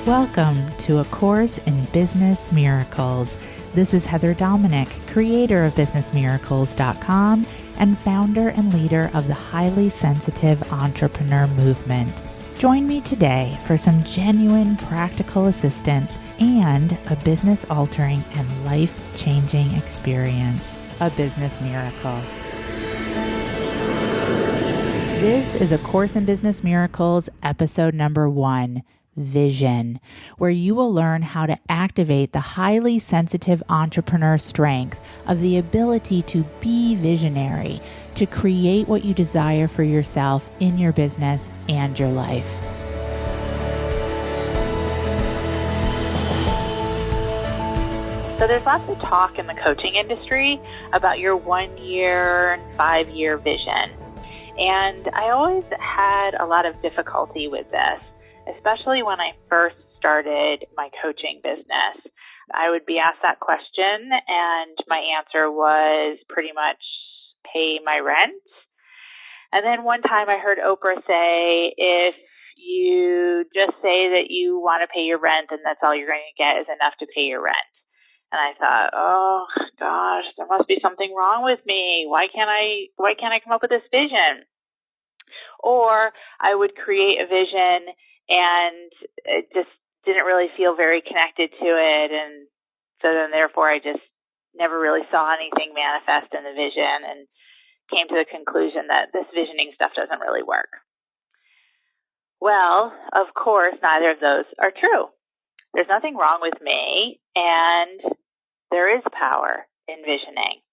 Welcome to A Course in Business Miracles. This is Heather Dominick, creator of BusinessMiracles.com and founder and leader of the highly sensitive entrepreneur movement. Join me today for some genuine practical assistance and a business-altering and life-changing experience, a business miracle. This is A Course in Business Miracles, episode number 1. Vision, where you will learn how to activate the highly sensitive entrepreneur strength of the ability to be visionary, to create what you desire for yourself in your business and your life. So there's lots of talk in the coaching industry about your 1 year and 5 year vision. And I always had a lot of difficulty with this, especially when I first started my coaching business. I would be asked that question, and my answer was pretty much pay my rent. And then one time I heard Oprah say, if you just say that you want to pay your rent and that's all you're going to get is enough to pay your rent. And I thought, oh gosh, there must be something wrong with me. Why can't I come up with this vision? Or I would create a vision and it just didn't really feel very connected to it. And so then therefore I just never really saw anything manifest in the vision and came to the conclusion that this visioning stuff doesn't really work. Well, of course, neither of those are true. There's nothing wrong with me, and there is power in visioning.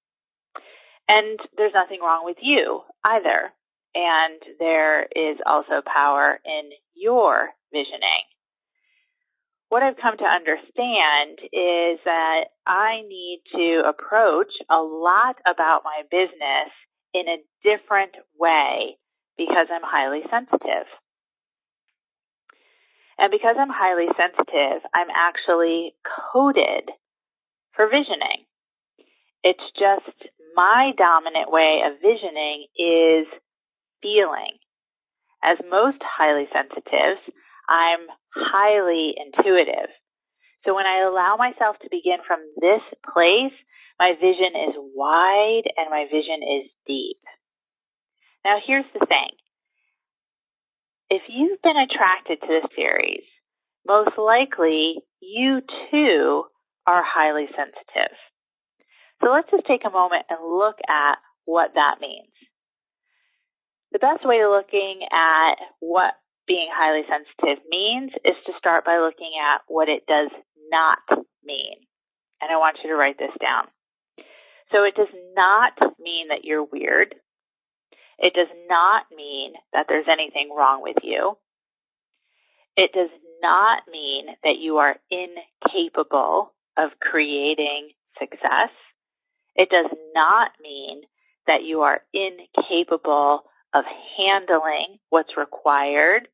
And there's nothing wrong with you either. And there is also power in your visioning. What I've come to understand is that I need to approach a lot about my business in a different way because I'm highly sensitive. And because I'm highly sensitive, I'm actually coded for visioning. It's just my dominant way of visioning is feeling. As most highly sensitives, I'm highly intuitive. So when I allow myself to begin from this place, my vision is wide and my vision is deep. Now here's the thing. If you've been attracted to this series, most likely you too are highly sensitive. So let's just take a moment and look at what that means. The best way of looking at what being highly sensitive means is to start by looking at what it does not mean. And I want you to write this down. So it does not mean that you're weird. It does not mean that there's anything wrong with you. It does not mean that you are incapable of creating success. It does not mean that you are incapable of handling what's required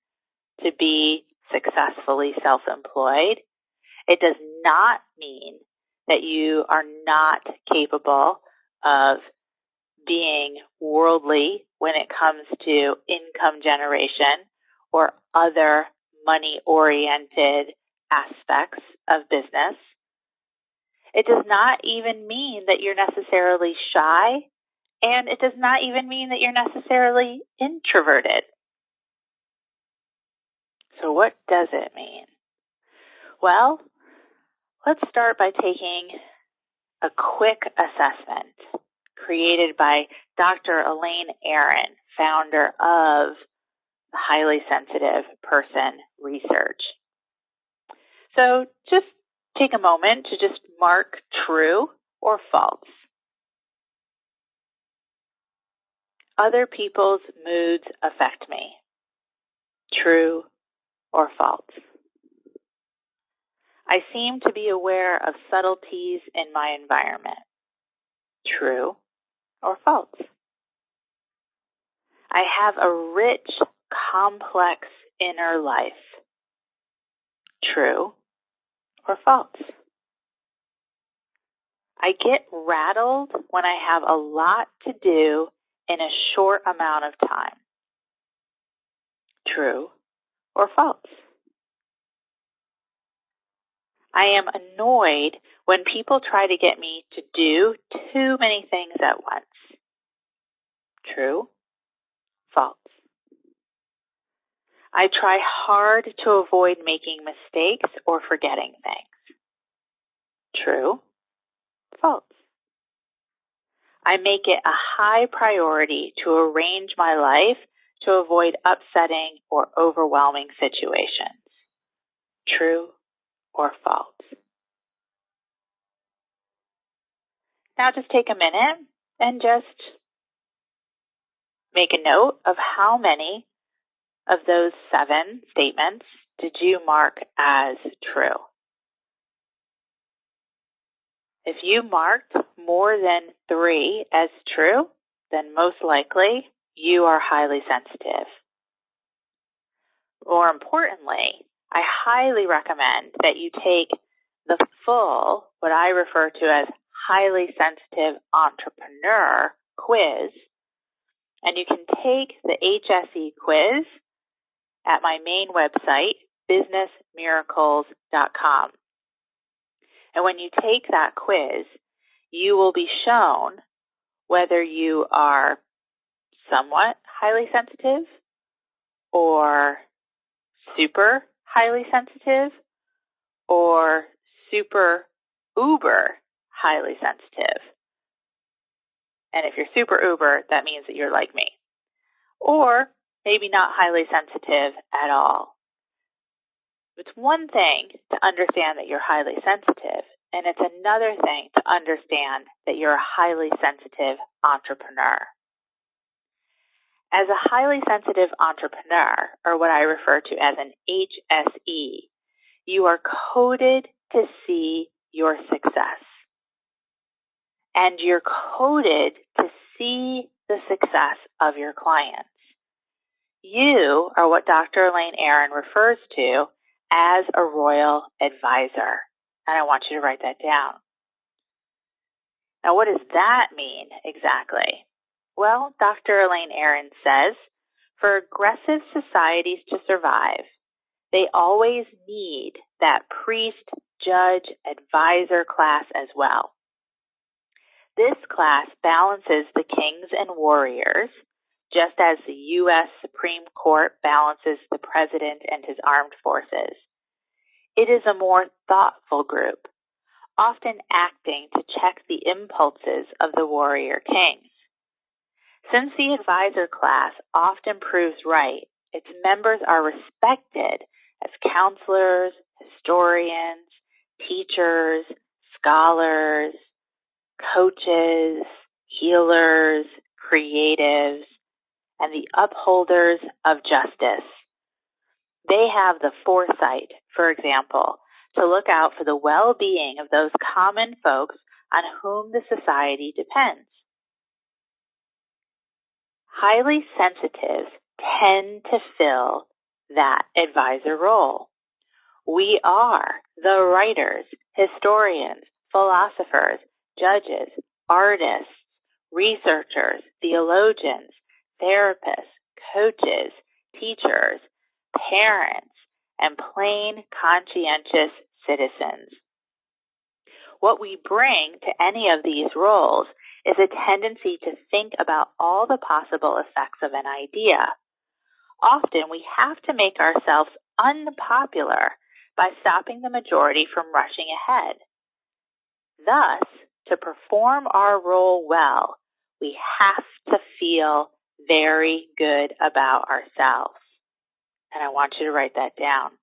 to be successfully self-employed. It does not mean that you are not capable of being worldly when it comes to income generation or other money-oriented aspects of business. It does not even mean that you're necessarily shy. And it does not even mean that you're necessarily introverted. So what does it mean? Well, let's start by taking a quick assessment created by Dr. Elaine Aron, founder of the Highly Sensitive Person Research. So just take a moment to just mark true or false. Other people's moods affect me. True or false? I seem to be aware of subtleties in my environment. True or false? I have a rich, complex inner life. True or false? I get rattled when I have a lot to do in a short amount of time. True or false? I am annoyed when people try to get me to do too many things at once. True? False. I try hard to avoid making mistakes or forgetting things. True? False. I make it a high priority to arrange my life to avoid upsetting or overwhelming situations. True or false? Now just take a minute and just make a note of how many of those 7 statements did you mark as true. If you marked more than 3 as true, then most likely you are highly sensitive. More importantly, I highly recommend that you take the full, what I refer to as highly sensitive entrepreneur quiz, and you can take the HSE quiz at my main website, businessmiracles.com. And when you take that quiz, you will be shown whether you are somewhat highly sensitive or super highly sensitive or super uber highly sensitive. And if you're super uber, that means that you're like me. Or maybe not highly sensitive at all. It's one thing to understand that you're highly sensitive, and it's another thing to understand that you're a highly sensitive entrepreneur. As a highly sensitive entrepreneur, or what I refer to as an HSE, you are coded to see your success. And you're coded to see the success of your clients. You are what Dr. Elaine Aron refers to as a royal advisor. And I want you to write that down. Now, what does that mean exactly? Well, Dr. Elaine Aron says, for aggressive societies to survive, they always need that priest, judge, advisor class as well. This class balances the kings and warriors, just as the U.S. Supreme Court balances the president and his armed forces. It is a more thoughtful group, often acting to check the impulses of the warrior kings. Since the advisor class often proves right, its members are respected as counselors, historians, teachers, scholars, coaches, healers, creatives, and the upholders of justice. They have the foresight, for example, to look out for the well-being of those common folks on whom the society depends. Highly sensitives tend to fill that advisor role. We are the writers, historians, philosophers, judges, artists, researchers, theologians, therapists, coaches, teachers, parents, and plain conscientious citizens. What we bring to any of these roles is a tendency to think about all the possible effects of an idea. Often we have to make ourselves unpopular by stopping the majority from rushing ahead. Thus, to perform our role well, we have to feel very good about ourselves. And I want you to write that down.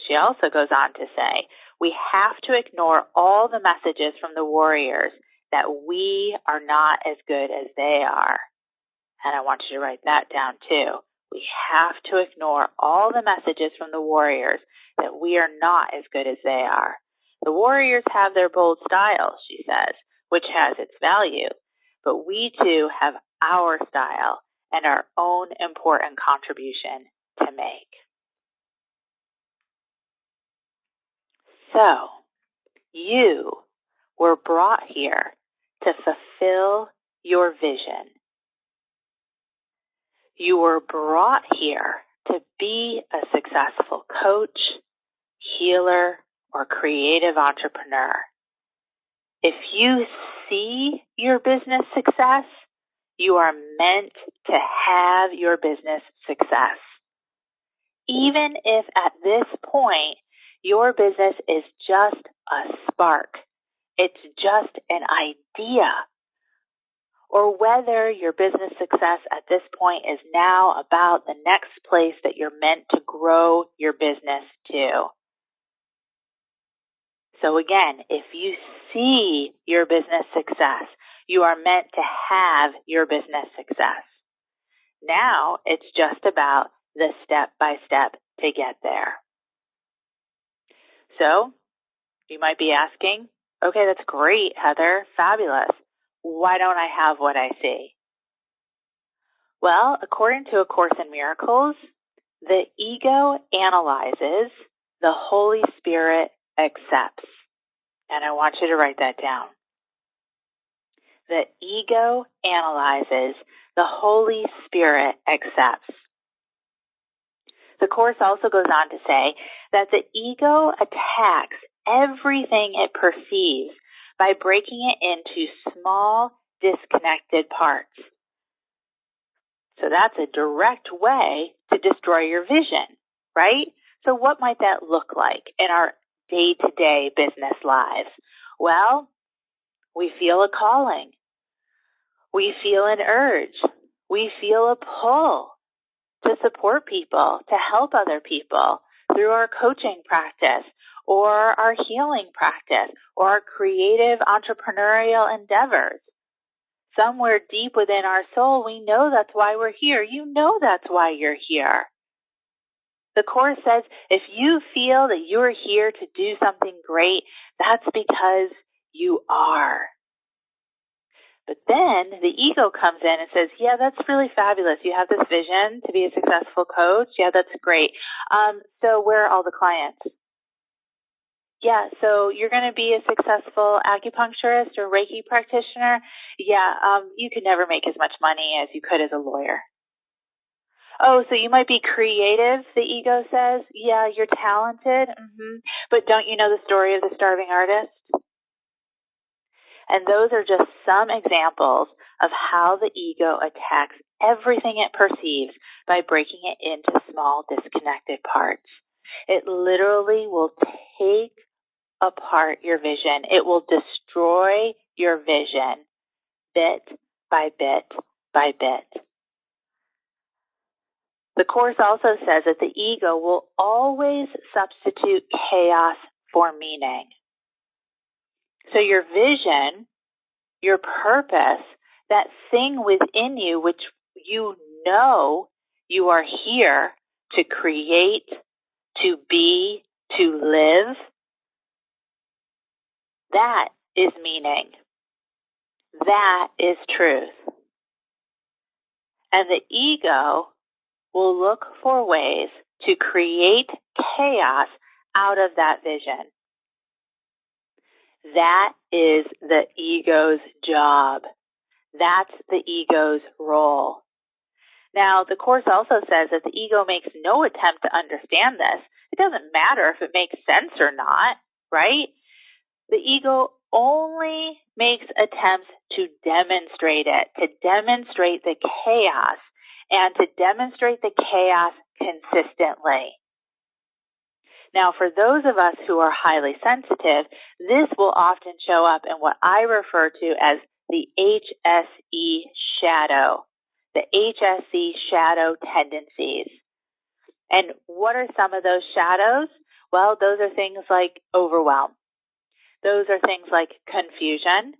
She also goes on to say, we have to ignore all the messages from the warriors that we are not as good as they are. And I want you to write that down too. We have to ignore all the messages from the warriors that we are not as good as they are. The warriors have their bold style, she says, which has its value, but we too have our style and our own important contribution to make. So, you were brought here to fulfill your vision. You were brought here to be a successful coach, healer, or creative entrepreneur. If you see your business success, you are meant to have your business success. Even if at this point your business is just a spark, it's just an idea, or whether your business success at this point is now about the next place that you're meant to grow your business to. So again, if you see your business success, you are meant to have your business success. Now it's just about the step-by-step to get there. So you might be asking, okay, that's great, Heather, fabulous. Why don't I have what I see? Well, according to A Course in Miracles, the ego analyzes, the Holy Spirit accepts. And I want you to write that down. The ego analyzes, the Holy Spirit accepts. The Course also goes on to say that the ego attacks everything it perceives by breaking it into small, disconnected parts. So that's a direct way to destroy your vision, right? So what might that look like in our day-to-day business lives? Well, we feel a calling. We feel an urge. We feel a pull to support people, to help other people through our coaching practice or our healing practice or our creative entrepreneurial endeavors. Somewhere deep within our soul, we know that's why we're here. You know that's why you're here. The Course says if you feel that you're here to do something great, that's because you are. But then the ego comes in and says, yeah, that's really fabulous. You have this vision to be a successful coach. Yeah, that's great. So where are all the clients? Yeah, so you're going to be a successful acupuncturist or Reiki practitioner. Yeah, you could never make as much money as you could as a lawyer. Oh, so you might be creative, the ego says. Yeah, you're talented. But don't you know the story of the starving artist? And those are just some examples of how the ego attacks everything it perceives by breaking it into small, disconnected parts. It literally will take apart your vision. It will destroy your vision bit by bit by bit. The Course also says that the ego will always substitute chaos for meaning. So your vision, your purpose, that thing within you which you know you are here to create, to be, to live, that is meaning. That is truth. And the ego will look for ways to create chaos out of that vision. That is the ego's job. That's the ego's role. Now, the Course also says that the ego makes no attempt to understand this. It doesn't matter if it makes sense or not, right? The ego only makes attempts to demonstrate it, to demonstrate the chaos, and to demonstrate the chaos consistently. Now, for those of us who are highly sensitive, this will often show up in what I refer to as the HSE shadow, the HSE shadow tendencies. And what are some of those shadows? Well, those are things like overwhelm. Those are things like confusion.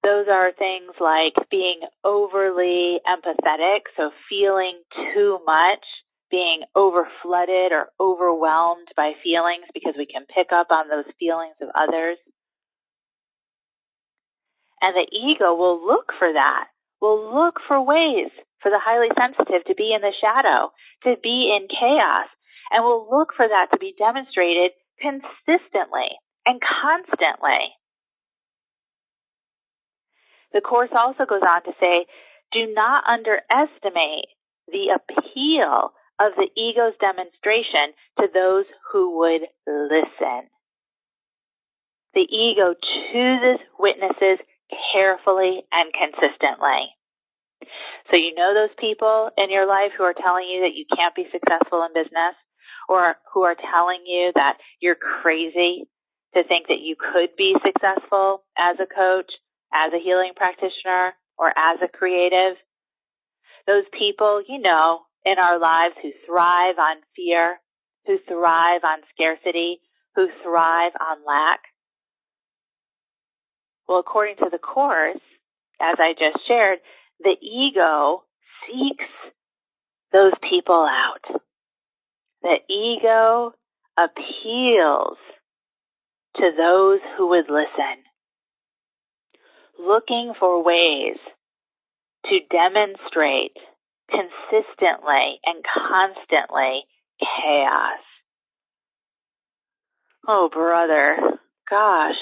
Those are things like being overly empathetic, so feeling too much, being overflooded or overwhelmed by feelings because we can pick up on those feelings of others. And the ego will look for that, will look for ways for the highly sensitive to be in the shadow, to be in chaos, and will look for that to be demonstrated consistently and constantly. The Course also goes on to say, do not underestimate the appeal of the ego's demonstration to those who would listen. The ego chooses witnesses carefully and consistently. So you know those people in your life who are telling you that you can't be successful in business, or who are telling you that you're crazy to think that you could be successful as a coach, as a healing practitioner, or as a creative. Those people, you know, in our lives who thrive on fear, who thrive on scarcity, who thrive on lack. Well, according to the Course, as I just shared, the ego seeks those people out. The ego appeals to those who would listen, looking for ways to demonstrate consistently and constantly chaos. Oh, brother, gosh,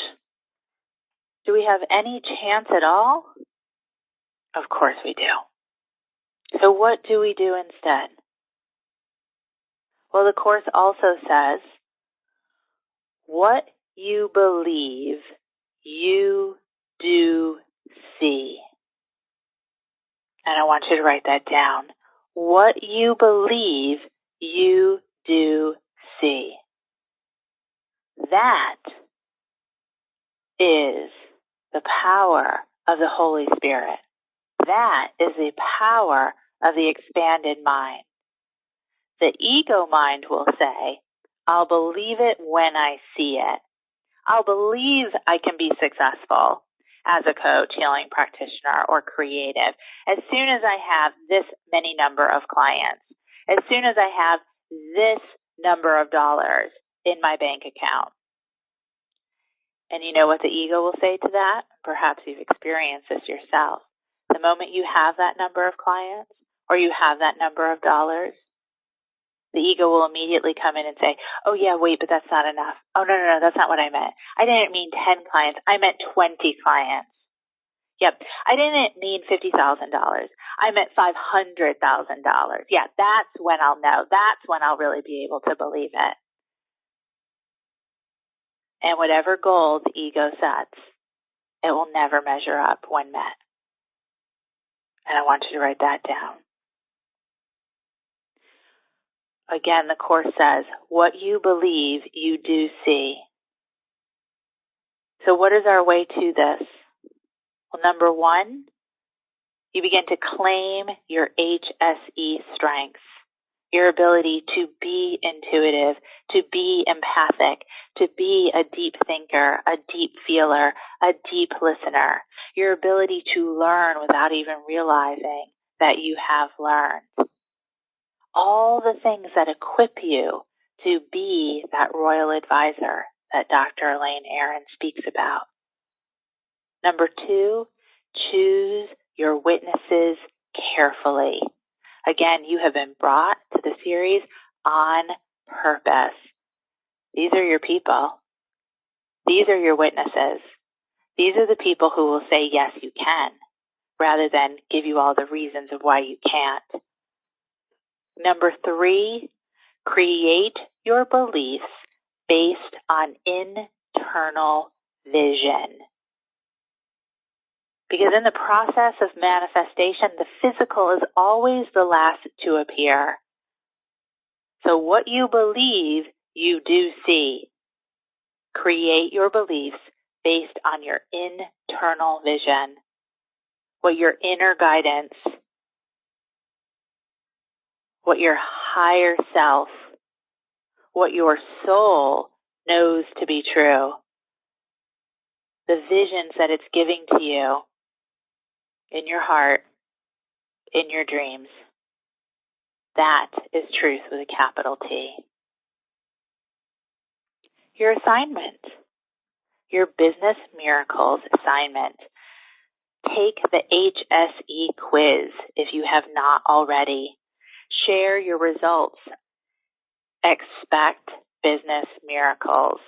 do we have any chance at all? Of course we do. So what do we do instead? Well, the Course also says, what you believe, you do see. And I want you to write that down. What you believe, you do see. That is the power of the Holy Spirit. That is the power of the expanded mind. The ego mind will say, I'll believe it when I see it. I'll believe I can be successful as a coach, healing practitioner, or creative as soon as I have this many number of clients, as soon as I have this number of dollars in my bank account. And you know what the ego will say to that? Perhaps you've experienced this yourself. The moment you have that number of clients or you have that number of dollars, the ego will immediately come in and say, oh yeah, wait, but that's not enough. Oh, no, that's not what I meant. I didn't mean 10 clients. I meant 20 clients. Yep, I didn't mean $50,000. I meant $500,000. Yeah, that's when I'll know. That's when I'll really be able to believe it. And whatever goal the ego sets, it will never measure up when met. And I want you to write that down. Again, the Course says, what you believe, you do see. So what is our way to this? Well, number one, you begin to claim your HSE strengths, your ability to be intuitive, to be empathic, to be a deep thinker, a deep feeler, a deep listener, your ability to learn without even realizing that you have learned. All the things that equip you to be that royal advisor that Dr. Elaine Aron speaks about. Number two, choose your witnesses carefully. Again, you have been brought to the series on purpose. These are your people. These are your witnesses. These are the people who will say, yes, you can, rather than give you all the reasons of why you can't. Number three, create your beliefs based on internal vision. Because in the process of manifestation, the physical is always the last to appear. So what you believe, you do see. Create your beliefs based on your internal vision, what your inner guidance, what your higher self, what your soul knows to be true, the visions that it's giving to you in your heart, in your dreams. That is truth with a capital T. Your assignment, your Business Miracles assignment. Take the HSE quiz if you have not already. Share your results. Expect business miracles.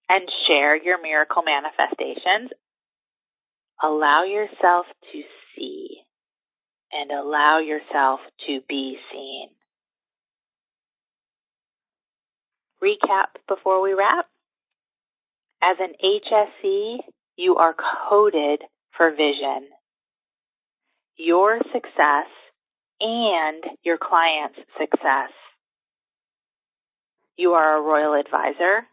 And share your miracle manifestations. Allow yourself to see and allow yourself to be seen. recap before we wrap. As an HSE, you are coded for vision. Your success and your client's success. You are a royal advisor.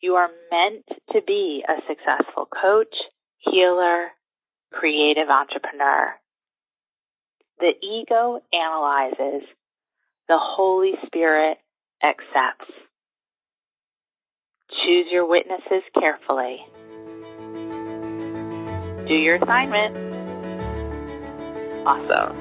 You are meant to be a successful coach, healer, creative entrepreneur. The ego analyzes. The Holy Spirit accepts. Choose your witnesses carefully. Do your assignment. Awesome.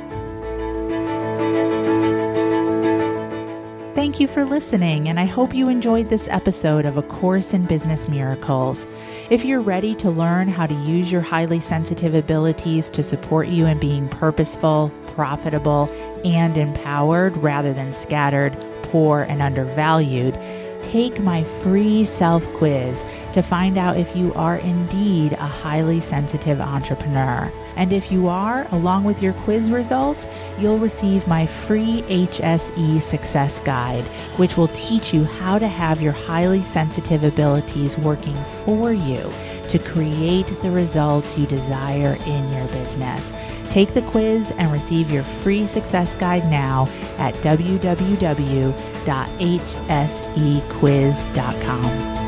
Thank you for listening, and I hope you enjoyed this episode of A Course in Business Miracles. If you're ready to learn how to use your highly sensitive abilities to support you in being purposeful, profitable, and empowered rather than scattered, poor, and undervalued, take my free self-quiz to find out if you are indeed a highly sensitive entrepreneur. And if you are, along with your quiz results, you'll receive my free HSE Success Guide, which will teach you how to have your highly sensitive abilities working for you to create the results you desire in your business. Take the quiz and receive your free success guide now at www.hsequiz.com.